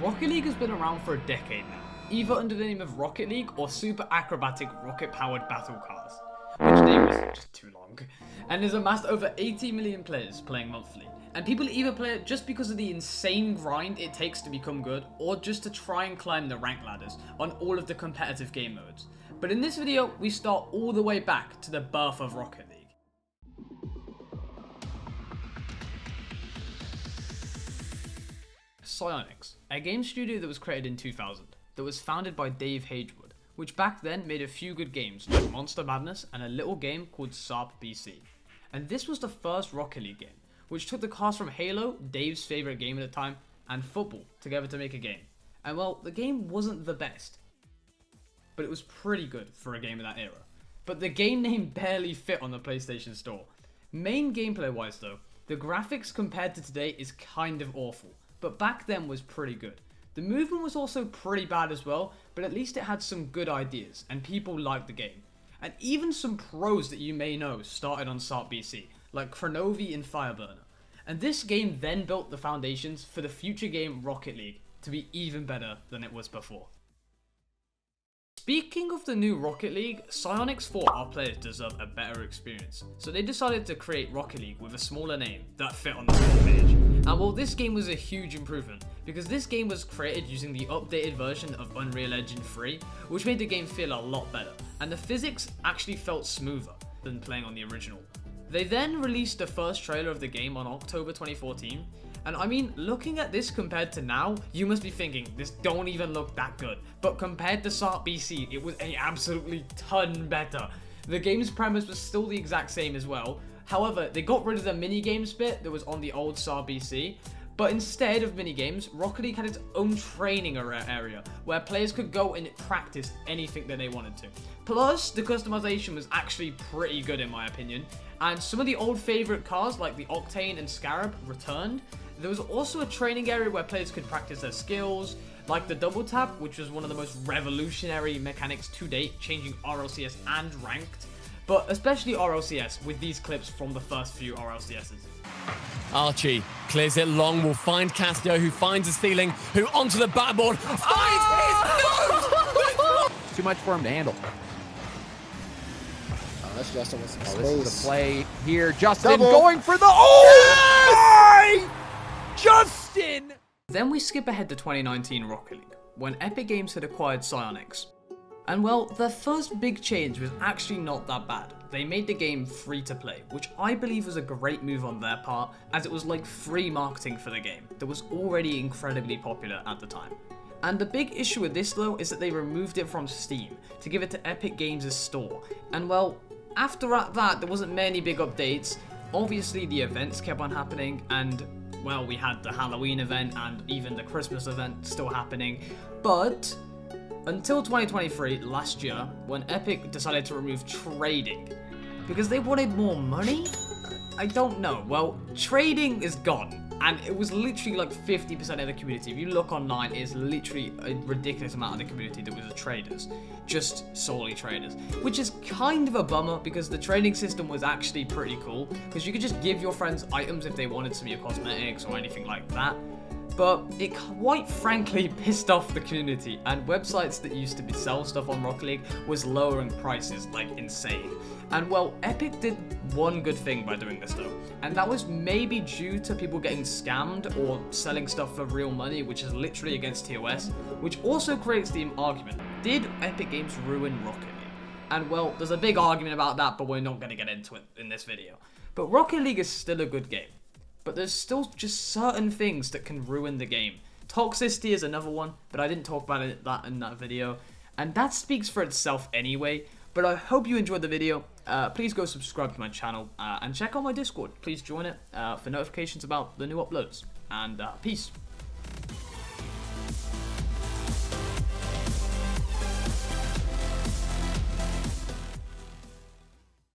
Rocket League has been around for a decade now, either under the name of Rocket League or Super Acrobatic Rocket-Powered Battle Cars, which name is just too long, and has amassed over 80 million players playing monthly. And people either play it just because of the insane grind it takes to become good, or just to try and climb the rank ladders on all of the competitive game modes. But in this video, we start all the way back to the birth of Rocket League. Psyonix, a game studio that was created in 2000, that was founded by Dave Hagewood, which back then made a few good games like Monster Madness and a little game called SARP BC. And this was the first Rocket League game, which took the cast from Halo, Dave's favourite game at the time, and football together to make a game. And well, the game wasn't the best, but it was pretty good for a game of that era. But the game name barely fit on the PlayStation Store. Main gameplay wise though, the graphics compared to today is kind of awful, but back then was pretty good. The movement was also pretty bad as well, but at least it had some good ideas, and people liked the game. And even some pros that you may know started on SARP BC, like Chronovi and Fireburner. And this game then built the foundations for the future game Rocket League to be even better than it was before. Speaking of the new Rocket League, Psyonix thought our players deserve a better experience, so they decided to create Rocket League with a smaller name that fit on the front page. And well, this game was a huge improvement, because this game was created using the updated version of Unreal Engine 3, which made the game feel a lot better, and the physics actually felt smoother than playing on the original. They then released the first trailer of the game on October 2014, and I mean, looking at this compared to now, you must be thinking, this don't even look that good. But compared to SARP BC, it was a absolutely ton better. The game's premise was still the exact same as well. However, they got rid of the mini-games bit that was on the old SARP BC. But instead of mini-games, Rocket League had its own training area, where players could go and practice anything that they wanted to. Plus, the customization was actually pretty good in my opinion, and some of the old favourite cars like the Octane and Scarab returned. There was also a training area where players could practice their skills, like the double tap, which was one of the most revolutionary mechanics to date, changing RLCS and ranked, but especially RLCS with these clips from the first few RLCSs. Archie clears it long, will find Castillo, who finds his ceiling, who onto the backboard, finds Too much for him to handle. Oh, that's Justin with some This space. is the play here. Justin Double. going for the... Oh! Yes! My! Justin! Then we skip ahead to 2019 Rocket League, when Epic Games had acquired Psyonix. And well, their first big change was actually not that bad. They made the game free to play, which I believe was a great move on their part, as it was like free marketing for the game that was already incredibly popular at the time. And the big issue with this though is that they removed it from Steam to give it to Epic Games' store. And well, after that there wasn't many big updates. Obviously the events kept on happening, and well, we had the Halloween event and even the Christmas event still happening, but until 2023, last year, when Epic decided to remove trading because they wanted more money? I don't know. Well, trading is gone, and it was literally like 50% of the community. If you look online, it's literally a ridiculous amount of the community that was traders, just solely traders, which is kind of a bummer because the trading system was actually pretty cool because you could just give your friends items if they wanted some of your cosmetics or anything like that. But it quite frankly pissed off the community, and websites that used to sell stuff on Rocket League was lowering prices like insane. And well, Epic did one good thing by doing this though, and that was maybe due to people getting scammed or selling stuff for real money, which is literally against TOS, which also creates the argument, did Epic Games ruin Rocket League? And well, there's a big argument about that, but we're not going to get into it in this video. But Rocket League is still a good game. But there's still just certain things that can ruin the game. Toxicity is another one, but I didn't talk about that in that video. And that speaks for itself anyway. But I hope you enjoyed the video. Please go subscribe to my channel and check out my Discord. Please join it for notifications about the new uploads. And peace.